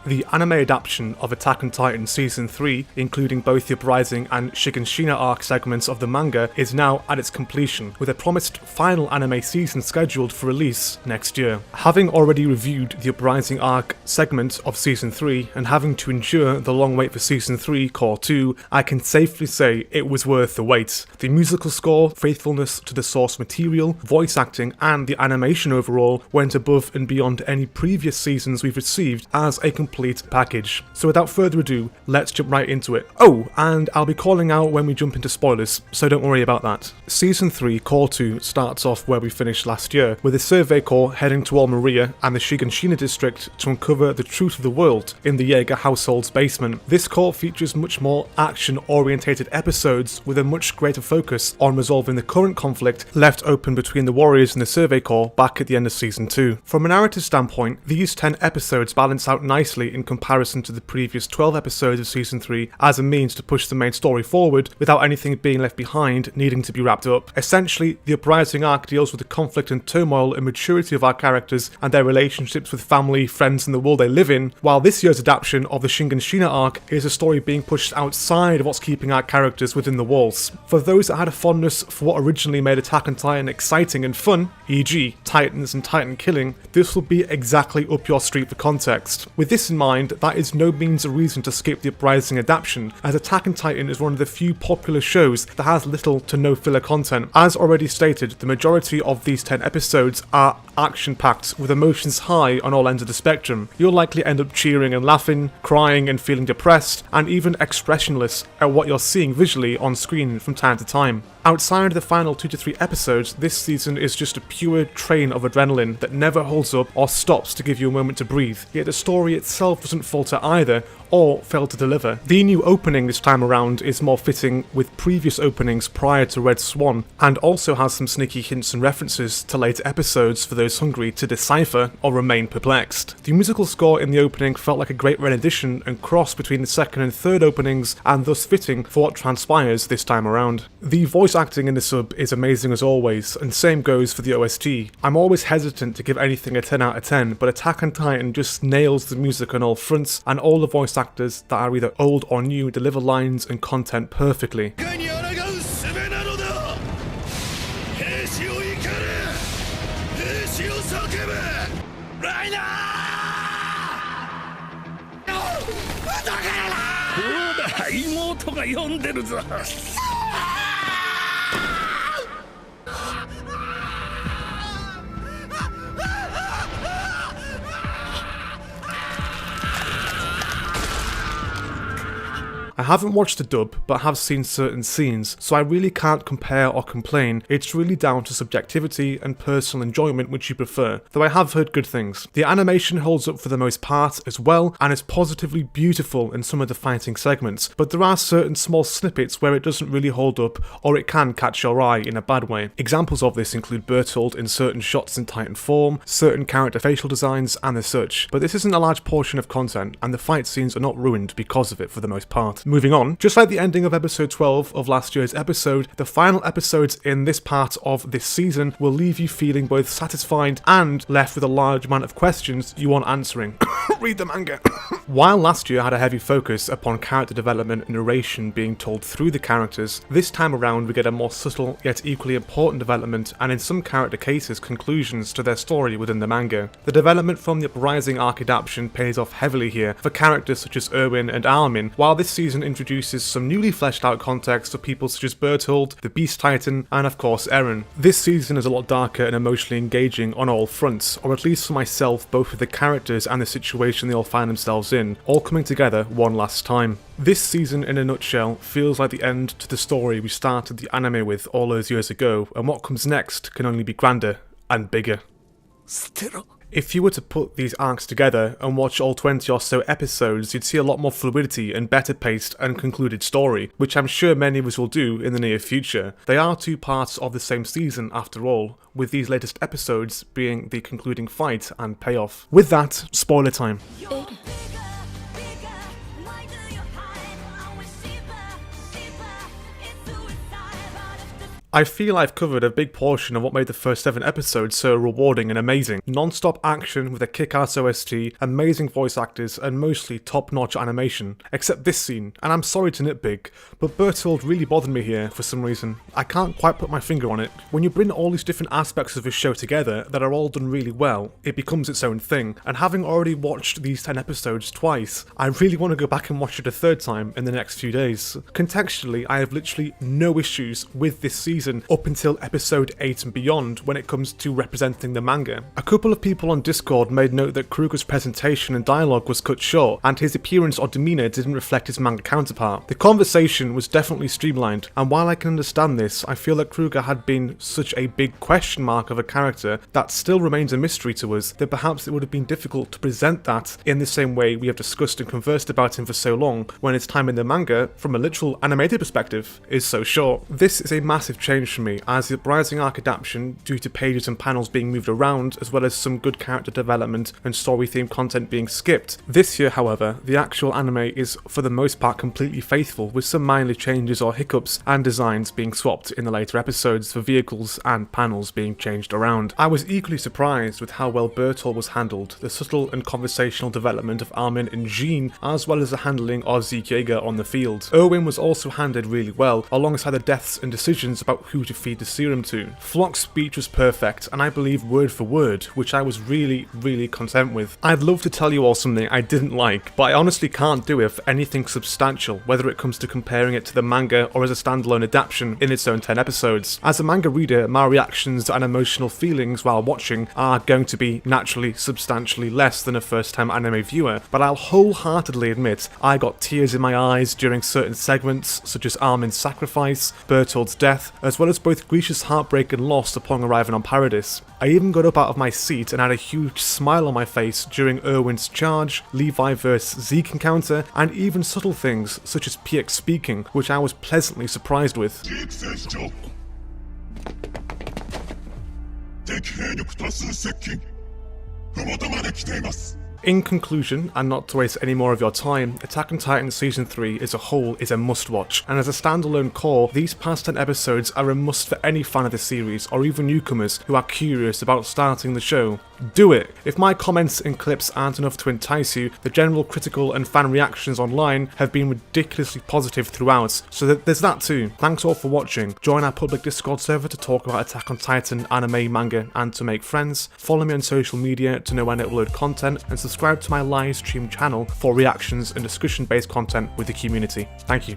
The anime adaptation of Attack on Titan Season 3, including both the Uprising and Shiganshina arc segments of the manga, is now at its completion, with a promised final anime season scheduled for release next year. Having already reviewed the Uprising Arc segment of Season 3, and having to endure the long wait for Season 3 Cour 2, I can safely say it was worth the wait. The musical score, faithfulness to the source material, voice acting, and the animation overall went above and beyond any previous seasons we've received as a complete package. So without further ado, let's jump right into it. Oh, and I'll be calling out when we jump into spoilers, so don't worry about that. Season 3 Cour 2 starts off where we finished last year, with a survey corps heading to Almeria and the Shiganshina district to uncover the truth of the world in the Jaeger household's basement. This corps features much more action-orientated episodes with a much greater focus on resolving the current conflict left open between the warriors and the survey corps back at the end of Season 2. From a narrative standpoint, these 10 episodes balance out nicely in comparison to the previous 12 episodes of Season 3 as a means to push the main story forward without anything being left behind needing to be wrapped up. Essentially, the Uprising Arc deals with the conflict and turmoil and maturity of our characters and their relationships with family, friends and the world they live in, while this year's adaptation of the Shiganshina arc is a story being pushed outside of what's keeping our characters within the walls. For those that had a fondness for what originally made Attack on Titan exciting and fun, e.g. Titans and Titan killing, this will be exactly up your street for context. With this in mind, that is no means a reason to skip the Uprising adaptation, as Attack on Titan is one of the few popular shows that has little to no filler content. As already stated, the majority of these 10 episodes are action-packed, with emotions high on all ends of the spectrum. You'll likely end up cheering and laughing, crying and feeling depressed, and even expressionless at what you're seeing visually on screen from time to time. Outside of the final 2 to 3 episodes, this season is just a pure train of adrenaline that never holds up or stops to give you a moment to breathe, yet the story itself doesn't falter either, or fail to deliver. The new opening this time around is more fitting with previous openings prior to Red Swan, and also has some sneaky hints and references to later episodes for those hungry to decipher or remain perplexed. The musical score in the opening felt like a great rendition and cross between the second and third openings, and thus fitting for what transpires this time around. The voice acting in the sub is amazing as always, and same goes for the OST. I'm always hesitant to give anything a 10 out of 10, but Attack on Titan just nails the music on all fronts, and all the voice actors that are either old or new deliver lines and content perfectly. I haven't watched the dub, but have seen certain scenes, so I really can't compare or complain. It's really down to subjectivity and personal enjoyment which you prefer, though I have heard good things. The animation holds up for the most part as well, and is positively beautiful in some of the fighting segments, but there are certain small snippets where it doesn't really hold up, or it can catch your eye in a bad way. Examples of this include Bertold in certain shots in Titan form, certain character facial designs, and as such, but this isn't a large portion of content, and the fight scenes are not ruined because of it for the most part. Moving on, just like the ending of episode 12 of last year's episode, the final episodes in this part of this season will leave you feeling both satisfied and left with a large amount of questions you want answering. Read the manga. While last year had a heavy focus upon character development and narration being told through the characters, this time around we get a more subtle yet equally important development, and in some character cases conclusions to their story within the manga. The development from the Uprising Arc adaptation pays off heavily here for characters such as Erwin and Armin, while this season introduces some newly fleshed out context for people such as Bertold, the Beast Titan, and of course Eren. This season is a lot darker and emotionally engaging on all fronts, or at least for myself, both with the characters and the situation they all find themselves in, all coming together one last time. This season in a nutshell feels like the end to the story we started the anime with all those years ago, and what comes next can only be grander and bigger. If you were to put these arcs together and watch all 20 or so episodes, you'd see a lot more fluidity and better paced and concluded story, which I'm sure many of us will do in the near future. They are two parts of the same season after all, with these latest episodes being the concluding fight and payoff. With that, spoiler time. I feel I've covered a big portion of what made the first 7 episodes so rewarding and amazing. Non-stop action with a kick-ass OST, amazing voice actors, and mostly top-notch animation. Except this scene, and I'm sorry to nitpick, but Bertold really bothered me here for some reason. I can't quite put my finger on it. When you bring all these different aspects of his show together that are all done really well, it becomes its own thing, and having already watched these 10 episodes twice, I really want to go back and watch it a third time in the next few days. Contextually, I have literally no issues with this season up until episode 8 and beyond when it comes to representing the manga. A couple of people on Discord made note that Kruger's presentation and dialogue was cut short, and his appearance or demeanour didn't reflect his manga counterpart. The conversation was definitely streamlined, and while I can understand this, I feel that Kruger had been such a big question mark of a character that still remains a mystery to us, that perhaps it would have been difficult to present that in the same way we have discussed and conversed about him for so long, when his time in the manga, from a literal animated perspective, is so short. This is a massive change for me, as the Uprising Arc adaptation, due to pages and panels being moved around, as well as some good character development and story-themed content being skipped. This year, however, the actual anime is for the most part completely faithful, with some minor changes or hiccups and designs being swapped in the later episodes for vehicles and panels being changed around. I was equally surprised with how well Bertold was handled, the subtle and conversational development of Armin and Jean, as well as the handling of Zeke Yeager on the field. Erwin was also handled really well, alongside the deaths and decisions about who to feed the serum to. Flock's speech was perfect, and I believe word for word, which I was really content with. I'd love to tell you all something I didn't like, but I honestly can't do it for anything substantial, whether it comes to comparing it to the manga or as a standalone adaptation in its own 10 episodes. As a manga reader, my reactions and emotional feelings while watching are going to be naturally substantially less than a first-time anime viewer, but I'll wholeheartedly admit I got tears in my eyes during certain segments, such as Armin's sacrifice, Bertold's death, as well as both Grisha's heartbreak and loss upon arriving on Paradis. I even got up out of my seat and had a huge smile on my face during Erwin's charge, Levi vs Zeke encounter, and even subtle things such as PX speaking, which I was pleasantly surprised with. In conclusion, and not to waste any more of your time, Attack on Titan Season 3 as a whole is a must-watch, and as a standalone core, these past 10 episodes are a must for any fan of the series, or even newcomers who are curious about starting the show. Do it! If my comments and clips aren't enough to entice you, the general critical and fan reactions online have been ridiculously positive throughout, so there's that too. Thanks all for watching. Join our public Discord server to talk about Attack on Titan, anime, manga, and to make friends. Follow me on social media to know when I upload content, and subscribe to my Livestream channel for reactions and discussion-based content with the community. Thank you.